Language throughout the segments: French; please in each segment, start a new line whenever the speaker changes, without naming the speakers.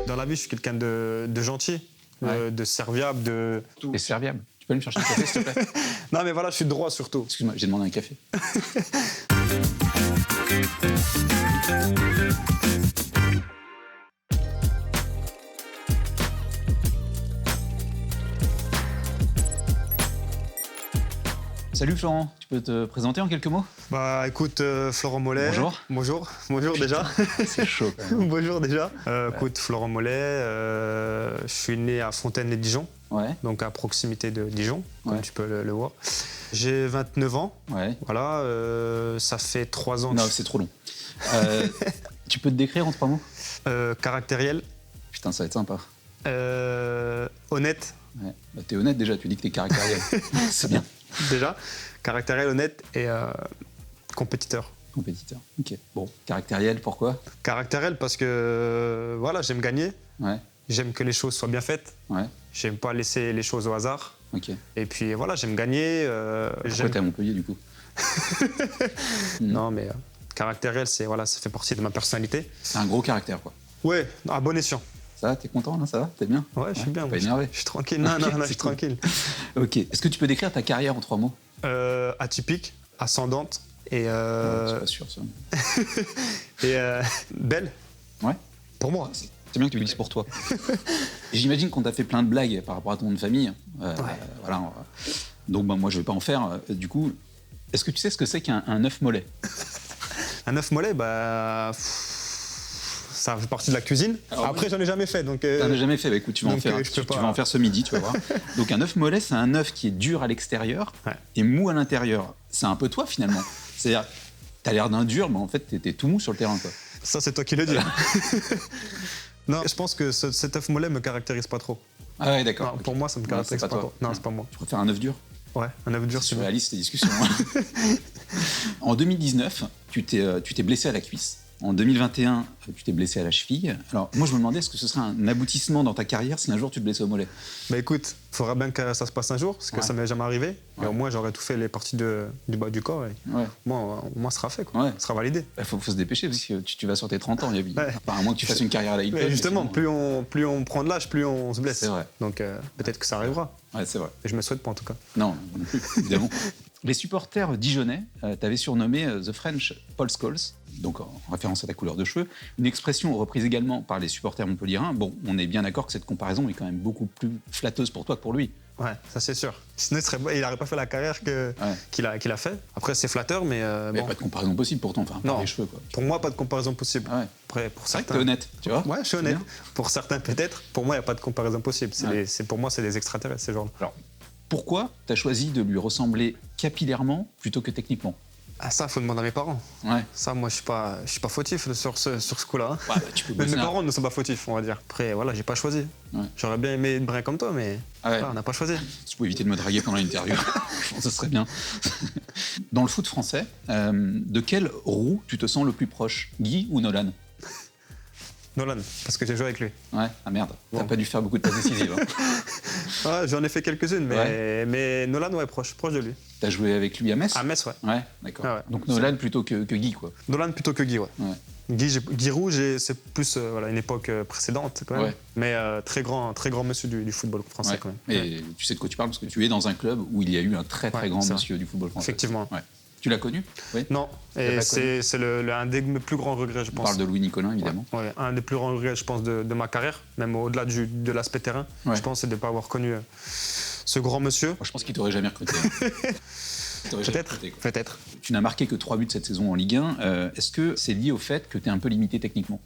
Dans la vie, je suis quelqu'un de gentil, de serviable, de...
Et serviable. Tu peux aller me chercher un café, s'il te plaît?
Non, mais voilà, je suis droit surtout.
Excuse-moi, j'ai demandé un café. Salut Florent, tu peux te présenter en quelques mots?
Bah écoute, Florent Mollet.
Bonjour.
Bonjour déjà.
C'est chaud quand même.
Bonjour déjà. Écoute, Florent Mollet, je suis né à Fontaine-les-Dijon,
Ouais,
donc à proximité de Dijon,
Ouais.
comme tu peux le voir. J'ai 29 ans,
ouais.
voilà, ça fait 3 ans que
Non, c'est trop long. Tu peux te décrire en 3 mots?
caractériel,
Putain, ça va être sympa.
honnête,
Ouais. Bah, t'es honnête déjà, tu dis que t'es caractériel. C'est bien.
déjà, caractériel, honnête et compétiteur.
Compétiteur. Ok. Bon, caractériel, pourquoi?
Caractériel parce que, voilà, j'aime gagner,
Ouais,
j'aime que les choses soient bien faites,
ouais.
j'aime pas laisser les choses au hasard.
Ok.
Et puis voilà, j'aime gagner.
Pourquoi t'es à Montpellier du coup?
Non, mais caractériel, voilà, ça fait partie de ma personnalité.
C'est un gros caractère quoi.
Ouais, à bon escient.
Ça va, t'es content là? Ça va? T'es bien?
Ouais, je suis bien.
Pas
moi,
énervé?
je suis tranquille. Non, non, je suis tranquille.
Ok. Est-ce que tu peux décrire ta carrière en 3 mots?
Atypique, ascendante et,
Je suis pas sûr ça.
belle.
Ouais.
Pour moi.
C'est bien que tu le dises pour toi. J'imagine qu'on t'a fait plein de blagues par rapport à ton nom de famille. Voilà. Donc bah, moi je vais pas en faire. Du coup, est-ce que tu sais ce que c'est qu'un œuf mollet?
Un œuf mollet, bah. Ça fait partie de la cuisine.
Alors,
après, j'en ai jamais fait. Donc,
T'en as jamais fait? Bah écoute, tu vas en
donc,
faire.
je peux
Tu
pas.
vas en faire ce midi, tu vas voir. Donc un œuf mollet, c'est un œuf qui est dur à l'extérieur
Ouais.
et mou à l'intérieur. C'est un peu toi finalement. C'est-à-dire, t'as l'air d'un dur, mais en fait t'es tout mou sur le terrain quoi.
Ça, c'est toi qui le dis. Non, je pense que cet œuf mollet me caractérise pas trop.
Ah ouais, d'accord.
Non,
Ok.
pour moi, ça me
Non,
caractérise
c'est
pas
pas
trop.
toi.
Non, c'est pas moi.
Tu préfères un œuf dur?
Ouais, un œuf dur,
C'est
c'est mieux.
surréaliste ces discussions. En 2019, tu t'es blessé à la cuisse. En 2021, tu t'es blessé à la cheville. Alors, moi, je me demandais, est-ce que ce serait un aboutissement dans ta carrière si un jour tu te blessais au mollet?
Bah écoute, il faudra bien que ça se passe un jour, parce que
Ouais.
ça m'est jamais arrivé. Et
Ouais.
au moins, j'aurais tout fait les parties du bas du corps. Et
Ouais.
moi, ce sera fait, quoi.
Ouais.
Ce sera validé.
Il faut se dépêcher parce que tu vas sur tes 30 ans.
Ouais.
Apparemment que tu fasses une carrière à la hip-hop.
Mais justement,
sinon-
plus on prend de l'âge, plus on se blesse.
C'est vrai.
Donc peut-être que ça arrivera.
Ouais, c'est vrai.
Et je me souhaite pas, en tout cas.
Non, non plus, évidemment. Les supporters dijonnais t'avaient surnommé The French Paul Scholes, donc en référence à ta couleur de cheveux. Une expression reprise également par les supporters montpelliérains. Bon, on est bien d'accord que cette comparaison est quand même beaucoup plus flatteuse pour toi que pour lui.
Ouais, ça c'est sûr. Sinon, il n'aurait pas fait la carrière qu'il a fait. Après, c'est flatteur, mais
Mais
bon.
pas de comparaison possible pourtant, enfin, par
Non.
les cheveux quoi.
Pour moi, pas de comparaison possible.
Ah ouais.
Après, pour
C'est vrai que
certains.
t'es honnête, tu vois.
Ouais, je suis
C'est
honnête.
bien.
Pour certains, peut-être. Pour moi, il n'y a pas de comparaison possible.
Ouais.
Pour moi, c'est des extraterrestres, ces gens-là.
Alors, pourquoi t'as choisi de lui ressembler capillairement plutôt que techniquement?
Ah, ça, faut demander à mes parents.
Ouais.
Ça, moi, je suis pas fautif sur ce coup-là. hein.
Bah, tu peux
Même
bosser
mes
un-
parents ne sont pas fautifs, on va dire. Après, voilà, j'ai pas choisi.
Ouais.
J'aurais bien aimé être brun comme toi, mais
Ah ouais.
voilà, on n'a pas choisi.
Si tu pouvais éviter de me draguer pendant l'interview, je pense que ce serait bien. Dans le foot français, de quelle roue tu te sens le plus proche? Guy ou Nolan?
Nolan, parce que j'ai joué avec lui.
Ouais, ah merde, t'as
Bon.
pas dû faire beaucoup de passes décisives. Hein.
Ouais, j'en ai fait quelques-unes, mais Nolan, ouais, proche de lui.
T'as joué avec lui à Metz?
À Metz, ouais.
Ouais, d'accord.
Ah ouais.
Donc Nolan plutôt que Guy, quoi.
Nolan plutôt que Guy, ouais.
Ouais.
Guy Rouge, c'est plus voilà, une époque précédente, quand même.
Ouais.
Mais très grand monsieur du football français,
Ouais.
quand même.
Et tu sais de quoi tu parles parce que tu es dans un club où il y a eu un très
Ouais,
grand
c'est
monsieur du football français.
Effectivement.
Ouais. Tu l'as connu? Oui.
Non,
l'as
et
pas
c'est un des mes plus grands regrets, je
On
pense.
parle de Louis Nicolin, évidemment.
Ouais, un des plus grands regrets, je pense, de ma carrière, même au-delà de l'aspect terrain.
Ouais.
Je pense c'est de ne pas avoir connu ce grand monsieur.
Moi, je pense qu'il t'aurait jamais recruté. hein. Il t'aurait jamais
Peut-être,
recruté, quoi.
peut-être.
Tu n'as marqué que 3 buts cette saison en Ligue 1. Est-ce que c'est lié au fait que tu es un peu limité techniquement?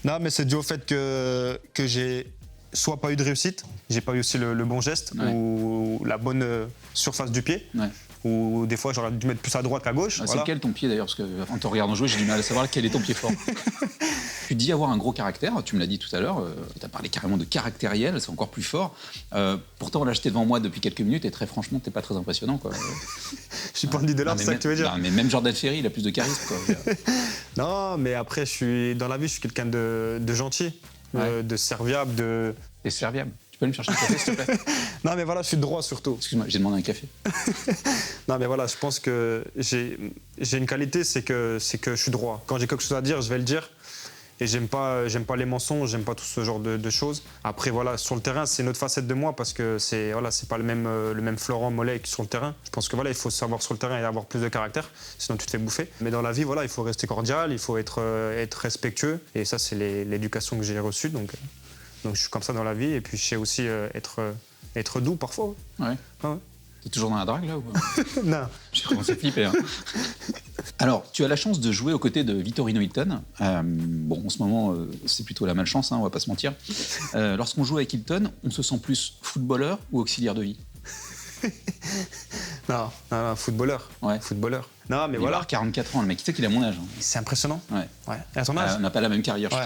Non, mais c'est dû au fait que j'ai soit pas eu de réussite, j'ai pas eu aussi le bon geste
Ouais.
ou la bonne surface du pied,
Ouais.
ou des fois j'aurais dû mettre plus à droite qu'à gauche.
C'est
voilà.
lequel ton pied d'ailleurs? Parce qu'en te regardant jouer, j'ai du mal à savoir quel est ton pied fort. Tu dis avoir un gros caractère, tu me l'as dit tout à l'heure, tu as parlé carrément de caractériel, c'est encore plus fort. Pourtant, là, j'étais devant moi depuis quelques minutes et très franchement, t'es pas très impressionnant. Quoi.
Je suis pas dit de
Non,
l'art,
mais
c'est ça que tu veux dire.
non, mais même Jordan Ferry, il a plus de charisme. Quoi.
Non, mais après, dans la vie, je suis quelqu'un de gentil,
Ouais.
de serviable, de...
T'es serviable. Tu peux aller me chercher un café, s'il te plaît?
Non, mais voilà, je suis droit surtout.
Excuse-moi, j'ai demandé un café.
Non, mais voilà, je pense que j'ai une qualité, c'est que je suis droit. Quand j'ai quelque chose à dire, je vais le dire. Et j'aime pas les mensonges, j'aime pas tout ce genre de choses. Après, voilà, sur le terrain, c'est une autre facette de moi parce que c'est pas le même Florent Mollet que sur le terrain. Je pense que voilà, il faut savoir sur le terrain et avoir plus de caractère, sinon tu te fais bouffer. Mais dans la vie, voilà, il faut rester cordial, il faut être respectueux. Et ça, c'est l'éducation que j'ai reçue. Donc, je suis comme ça dans la vie. Et puis, je sais aussi être doux parfois.
Ouais.
Ah ouais.
T'es toujours dans la drague, là ou pas?
Non.
J'ai commencé à flipper. Hein. Alors, tu as la chance de jouer aux côtés de Vittorino Hilton. Bon, en ce moment, c'est plutôt la malchance, hein, on va pas se mentir. Lorsqu'on joue avec Hilton, on se sent plus footballeur ou auxiliaire de vie?
Non, footballeur.
Ouais.
Footballeur. Non, mais
Il
voilà.
va avoir 44 ans, le mec. Tu sais qu'il a mon âge. Hein.
C'est impressionnant.
Ouais.
Et à ton âge
On n'a pas la même carrière, je suis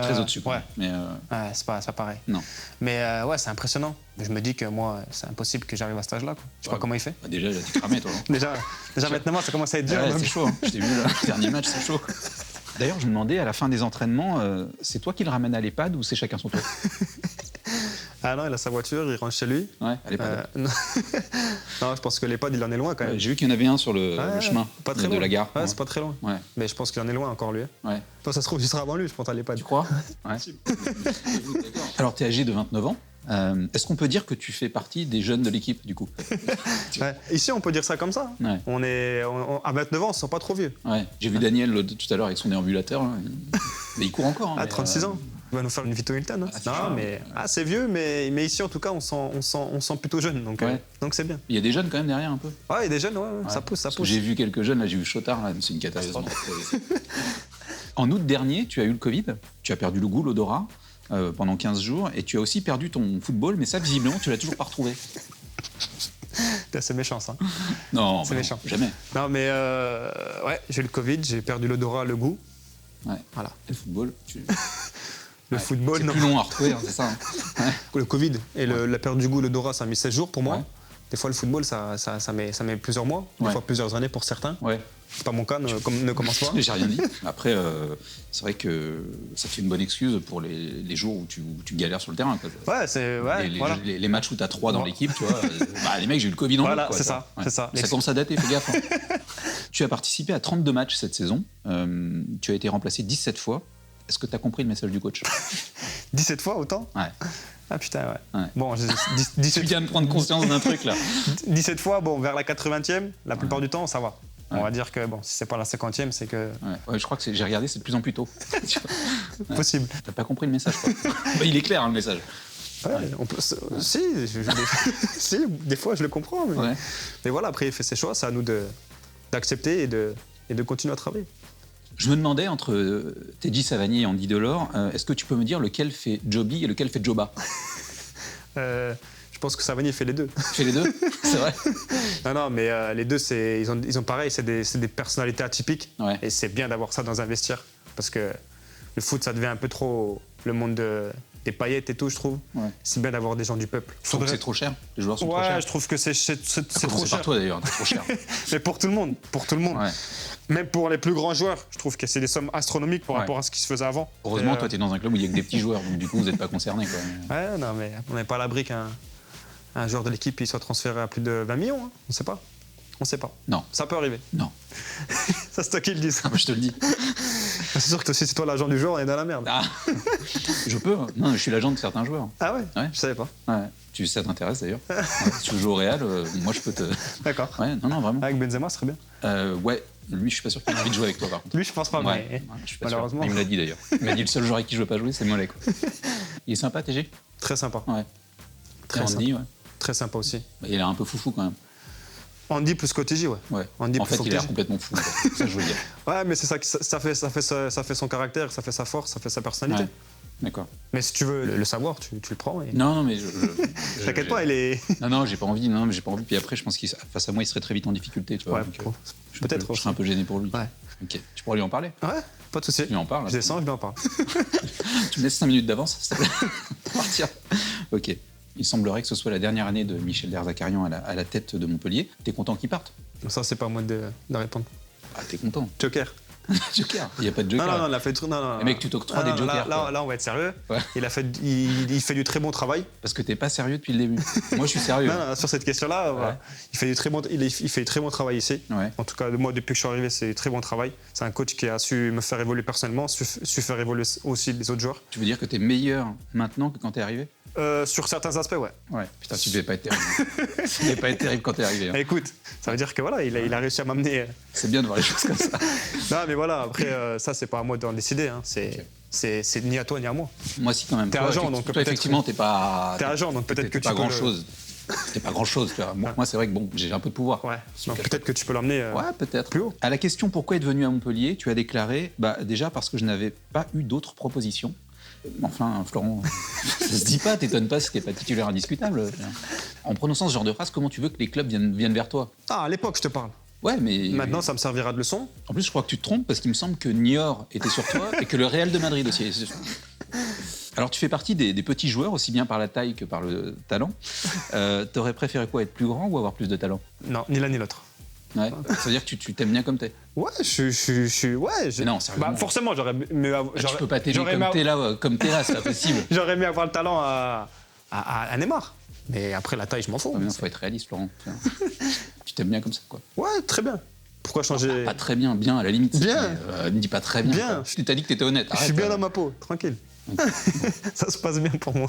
très au-dessus.
Ouais.
Mais
Ouais, c'est pas pareil.
non.
Mais ouais, c'est impressionnant. Je me dis que moi, c'est impossible que j'arrive à cet âge-là. Je sais pas comment il fait.
Bah déjà, t'es cramé, toi.
Déjà maintenant, ça commence à être dur.
Ouais,
donc.
c'est chaud. Hein. Je t'ai vu, là, le dernier match, c'est chaud. D'ailleurs, je me demandais, à la fin des entraînements, c'est toi qui le ramènes à l'EHPAD ou c'est chacun son tour?
Ah non, il a sa voiture, il rentre chez lui.
Ouais, à l'EHPAD.
Non. Non, je pense que l'EHPAD, il en est loin quand même.
J'ai vu qu'il y en avait un sur le chemin
pas très
de
loin.
la gare.
Ouais, c'est pas très loin.
Ouais.
Mais je pense qu'il en est loin encore, lui.
Ouais.
Toi, ça se trouve, il sera avant lui, je pense, à l'EHPAD.
Tu crois? Ouais. Alors, tu es âgé de 29 ans. Est-ce qu'on peut dire que tu fais partie des jeunes de l'équipe, du coup?
Ouais. Ici, on peut dire ça comme ça.
Ouais.
À 29 ans, on se sent pas trop vieux.
Ouais. J'ai vu Daniel tout à l'heure avec son déambulateur. Là. Mais il court encore. Hein,
À
mais,
36 ans. Il va nous faire une Vito Hilton. Hein.
c'est
Non,
chaud,
mais c'est vieux, mais ici, en tout cas, on sent plutôt jeune. Donc c'est bien.
Il y a des jeunes quand même derrière un peu.
Ouais, il y a des jeunes, ouais. Ça pousse, ça
Parce que
pousse.
j'ai vu quelques jeunes, là j'ai vu Chotard, là, c'est une catastrophe. En août dernier, tu as eu le Covid, tu as perdu le goût, l'odorat pendant 15 jours, et tu as aussi perdu ton football, mais ça, visiblement, tu l'as toujours pas retrouvé.
C'est méchant, ça.
Non,
C'est
bah
méchant.
Jamais.
Non, mais ouais, j'ai eu le Covid, j'ai perdu l'odorat, le goût.
Ouais.
Voilà.
Et le football,
Le football,
c'est
non.
plus long à retrouver, hein, c'est ça. Hein. Ouais.
Le Covid et la perte du goût, l'odorat, ça a mis 16 jours pour moi.
Ouais.
Des fois, le football, ça met plusieurs mois, des
Ouais.
fois plusieurs années pour certains.
Ouais.
C'est pas mon cas, ne commence pas.
J'ai rien dit. Après, c'est vrai que ça fait une bonne excuse pour les jours où tu galères sur le terrain. Quoi.
Ouais, voilà.
Les matchs où tu as 3 dans
Ouais.
l'équipe, tu vois. Les mecs, j'ai eu le Covid en
Voilà,
août, quoi,
c'est
tu
ça,
vois.
c'est ça.
Ça commence à dater, fais gaffe. Hein. Tu as participé à 32 matchs cette saison. Tu as été remplacé 17 fois. Est-ce que tu as compris le message du coach?
17 fois autant?
Ouais.
Ah putain, ouais.
Ouais.
Bon,
Tu
17,
viens de prendre conscience d'un truc là.
17 fois, bon, vers la 80e, la plupart du temps, ça va.
Ouais.
On va dire que, bon, si c'est pas la 50e, c'est que
Ouais, je crois que j'ai regardé, c'est de plus en plus tôt.
possible.
T'as pas compris le message, quoi. Bah, il est clair, hein, le message.
Ouais, on peut, si, si, des fois, je le comprends. Mais,
Ouais.
mais voilà, après, il fait ses choix, c'est à nous d'accepter et de continuer à travailler.
Je me demandais, entre Teddy Savanier et Andy Delors, est-ce que tu peux me dire lequel fait Joby et lequel fait Joba?
Je pense que Savanier fait les deux.
Tu fais les deux? C'est vrai?
Non, mais les deux, ils ont pareil, c'est des personnalités atypiques.
Ouais.
Et c'est bien d'avoir ça dans un vestiaire. Parce que le foot, ça devient un peu trop le monde des paillettes et tout, je trouve.
Ouais.
C'est bien d'avoir des gens du peuple.
Je trouve que c'est trop cher. Les joueurs sont trop
Ouais,
chers.
je trouve que c'est trop
C'est
cher.
par toi d'ailleurs, c'est trop cher.
Mais pour tout le monde,
Ouais.
Même pour les plus grands joueurs, je trouve que c'est des sommes astronomiques par
Ouais.
rapport à ce qui se faisait avant.
Heureusement,
Et,
toi, tu es dans un club où il y a que des petits joueurs, donc du coup, vous n'êtes pas concernés. Quoi.
Ouais, non, mais on n'est pas à l'abri qu'un joueur de l'équipe il soit transféré à plus de 20 millions. Hein. On ne sait pas. On ne sait pas.
Non,
Ça peut arriver.
non.
Ça, c'est toi qui le dis.
Ah, bah, je te le dis.
C'est sûr que si c'est toi l'agent du joueur, on est dans la merde.
Ah. Je peux. Hein. Non, je suis l'agent de certains joueurs.
Ah ouais,
Ouais.
Je savais pas.
Ouais. Ça t'intéresse d'ailleurs. Ouais. Si tu joues au Real, moi je peux te.
D'accord.
Ouais, non, vraiment.
Avec Benzema, ce serait bien.
Ouais, lui, je suis pas sûr qu'il ait envie de jouer avec toi par contre.
Lui, je pense pas,
Ouais,
mais
ouais, je suis pas
malheureusement.
sûr. Il me l'a dit d'ailleurs. Il m'a dit le seul joueur avec qui je veux pas jouer, c'est Mollet. Quoi. Il est sympa, TG?
Très sympa.
Ouais.
Très
Andy, ouais.
Très sympa aussi.
Bah, il a l'air un peu foufou quand même.
Andy plus qu'OTJ, ouais.
Ouais.
Andy
En
plus
fait, il a l'air
qu'OTJ.
complètement fou. En fait. Ça, je veux dire.
Ouais, mais c'est ça, ça fait son caractère, ça fait sa force, ça fait sa personnalité.
Ouais. D'accord.
Mais si tu veux le savoir, tu le prends. Et...
Non, mais
T'inquiète pas, il est.
Non, j'ai pas envie. Non, mais j'ai pas envie. Puis après, je pense qu'il face à moi, il serait très vite en difficulté. Tu vois,
Ouais,
donc,
peut-être.
Je serais un peu gêné pour lui.
Ouais.
Ok. Tu pourras lui en parler.
Ouais, pas de souci.
Tu lui en parles.
Je descends, je lui en parle.
Tu me laisses 5 minutes d'avance, s'il te plaît. Partir. Ok. Il semblerait que ce soit la dernière année de Michel Derzakarian à la tête de Montpellier. T'es content qu'il parte?
Ça, c'est pas à moi de répondre.
Ah, t'es content.
Joker.
Joker. Il n'y a pas de
Non,
Joker.
non, non, il a fait non, non.
Mais mec, tu t'octroies des jokers.
Là, on va être sérieux.
Ouais.
Il fait du très bon travail.
Parce que t'es pas sérieux depuis le début. Moi, je suis sérieux.
Non, non, sur cette question-là, voilà. Il fait du très bon travail ici.
Ouais.
En tout cas, moi, depuis que je suis arrivé, c'est du très bon travail. C'est un coach qui a su me faire évoluer personnellement, su faire évoluer aussi les autres joueurs.
Tu veux dire que t'es meilleur maintenant que quand t'es arrivé?
Sur certains aspects, ouais.
Ouais. Putain, tu devais pas être terrible. Tu devais pas être terrible quand t'es arrivé. Hein.
Écoute, ça veut dire que voilà, il a réussi à m'amener.
C'est bien de voir les choses comme ça.
Non, mais voilà, après, ça, c'est pas à moi d'en décider. Hein. C'est ni à toi ni à moi.
Moi, si, quand même.
T'es
Toi,
agent, donc
toi,
peut-être
effectivement, t'es pas.
T'es agent, donc peut-être que
t'es
tu
pas
peux.
grand-chose. T'es pas grand-chose, tu vois. Moi, c'est vrai que bon, j'ai un peu de pouvoir.
Ouais. Donc peut-être que tu peux l'emmener.
Ouais, peut-être.
Plus haut.
À la question pourquoi être venu à Montpellier, tu as déclaré déjà parce que je n'avais pas eu d'autres propositions. Enfin, Florent, ça se dit pas, t'étonnes pas si t'es pas titulaire indiscutable. En prononçant ce genre de phrase, comment tu veux que les clubs viennent vers toi?
Ah, à l'époque, je te parle.
Ouais, mais.
Maintenant, ça me servira de leçon.
En plus, je crois que tu te trompes parce qu'il me semble que Niort était sur toi et que le Real de Madrid aussi. Alors, tu fais partie des petits joueurs, aussi bien par la taille que par le talent. T'aurais préféré quoi, être plus grand ou avoir plus de talent?
Non, ni l'un ni l'autre.
Ouais. Ça veut dire que tu t'aimes bien comme t'es.
Ouais, ouais.
Mais non, sérieusement.
Bah, forcément, j'aurais mieux.
Tu peux pas t'aimer comme t'es là, c'est pas possible.
J'aurais aimé avoir le talent à Neymar. Mais après, la taille, je m'en fous.
Il faut être réaliste, Laurent. Tu t'aimes bien comme ça, quoi.
Ouais, très bien. Pourquoi changer?
Pas très bien, bien à la limite.
Bien.
Ne dis pas très bien.
Bien.
Tu t'as dit que t'étais honnête.
Je suis bien dans ma peau, tranquille. Ça se passe bien pour moi.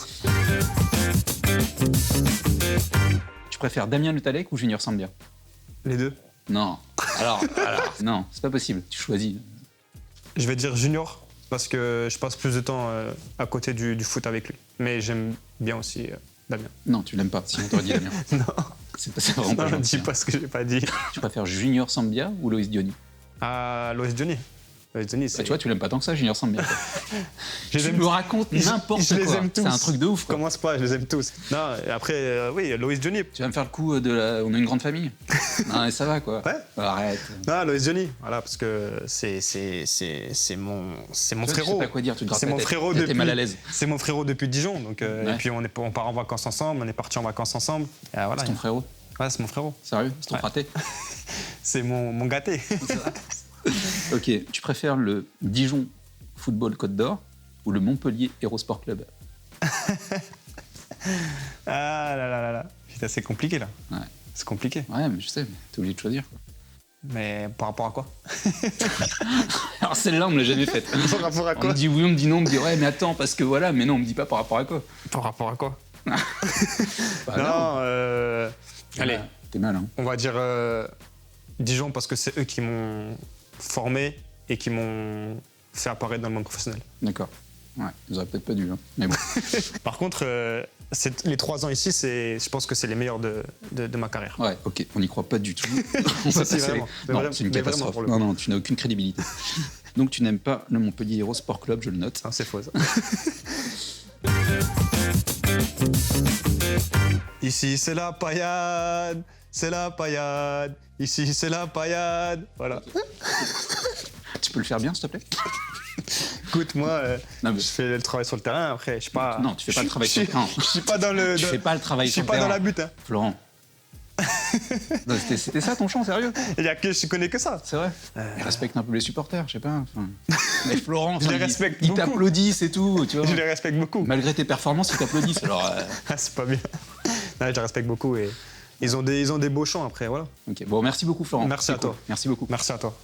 Tu préfères Damien Le Tallec ou Junior Sambia?
Les deux.
Non. Alors, non, c'est pas possible. Tu choisis.
Je vais dire Junior parce que je passe plus de temps à côté du foot avec lui. Mais j'aime bien aussi Damien.
Non, tu l'aimes pas, sinon t'aurais dit Damien.
Non.
C'est vraiment pas
Non,
gentil.
dis pas ce que j'ai pas dit.
Tu préfères Junior Sambia ou Loïs Diony?
Ah, Loïs Diony. Loïs Diony, c'est.
Tu vois, tu l'aimes pas tant que ça, Junior Sambia.
Je les
Tu
aime-
me racontes n'importe
Je
quoi.
les aime tous.
C'est un truc de ouf, quoi.
Commence pas, je les aime tous. Non, et après, oui, Loïs Diony.
Tu vas me faire le coup de la... On a une grande famille. Non, mais ça va, quoi.
Ouais.
Arrête.
Non, Loïs Diony, voilà, parce que c'est mon
Tu vois, tu sais
frérot.
pas quoi dire, tu te grattes
C'est
la
mon
tête.
frérot
T'es
depuis.
mal à l'aise.
C'est mon frérot depuis Dijon, donc
Ouais.
et puis on part en vacances ensemble, on est parti en vacances ensemble. Et, voilà.
C'est ton frérot.
Ouais, c'est mon frérot.
Sérieux? C'est ton
Ouais.
fraté?
C'est mon gâté.
Ok, tu préfères le Dijon Football Côte d'Or ou le Montpellier Hero Sport Club?
Ah là là là là. Putain, c'est compliqué là.
Ouais.
C'est compliqué.
Ouais, mais je sais, mais t'es obligé de choisir, quoi.
Mais par rapport à quoi?
Alors celle-là, on me l'a jamais faite.
Par rapport à
On
quoi?
me dit oui, on me dit non, on me dit ouais, mais attends, parce que voilà, mais non, on me dit pas par rapport à quoi.
Par rapport à quoi?
Bah,
Non, allez,
Ouais, t'es mal, hein.
on va dire Dijon parce que c'est eux qui m'ont formé et qui m'ont fait apparaître dans le monde professionnel.
D'accord. Ouais, ils auraient peut-être pas dû, hein. Mais bon.
Par contre, les 3 ans ici, je pense que c'est les meilleurs de ma carrière.
Ouais, ok, on n'y croit pas du tout. On
Ça,
va
si,
passer-
vraiment. Mais
Non,
vraiment-
c'est une
mais vraiment,
catastrophe.
pour le
Non,
coup.
non, tu n'as aucune crédibilité. Donc tu n'aimes pas le Montpellier Hero Sport Club, je le note.
Non, c'est faux ça. Ici, c'est la paillade. C'est la paillade. Ici, c'est la paillade. Voilà.
Tu peux le faire bien, s'il te plaît?
Écoute, moi,
Non, mais-
je fais le travail sur le terrain. Après, je suis pas.
Non, tu fais pas le travail sur le terrain.
Je suis pas dans le.
Tu fais pas le travail
Je suis
sur le
pas dans
terrain.
la butte. Hein.
Florent. Non, c'était ça ton chant, sérieux?
Il y a que je connais que ça.
C'est vrai? Mais respecte un peu les supporters, je sais pas. Enfin... Mais Florent,
Je les
ils-
respecte
ils
beaucoup.
t'applaudissent et tout, tu vois.
Je les respecte beaucoup.
Malgré tes performances, ils t'applaudissent. Alors,
Ah, c'est pas bien. Non, je les respecte beaucoup et ils ont des beaux chants après, voilà.
ok. Bon, merci beaucoup, Florent.
Merci
C'est
à toi.
cool. Merci beaucoup.
Merci à toi.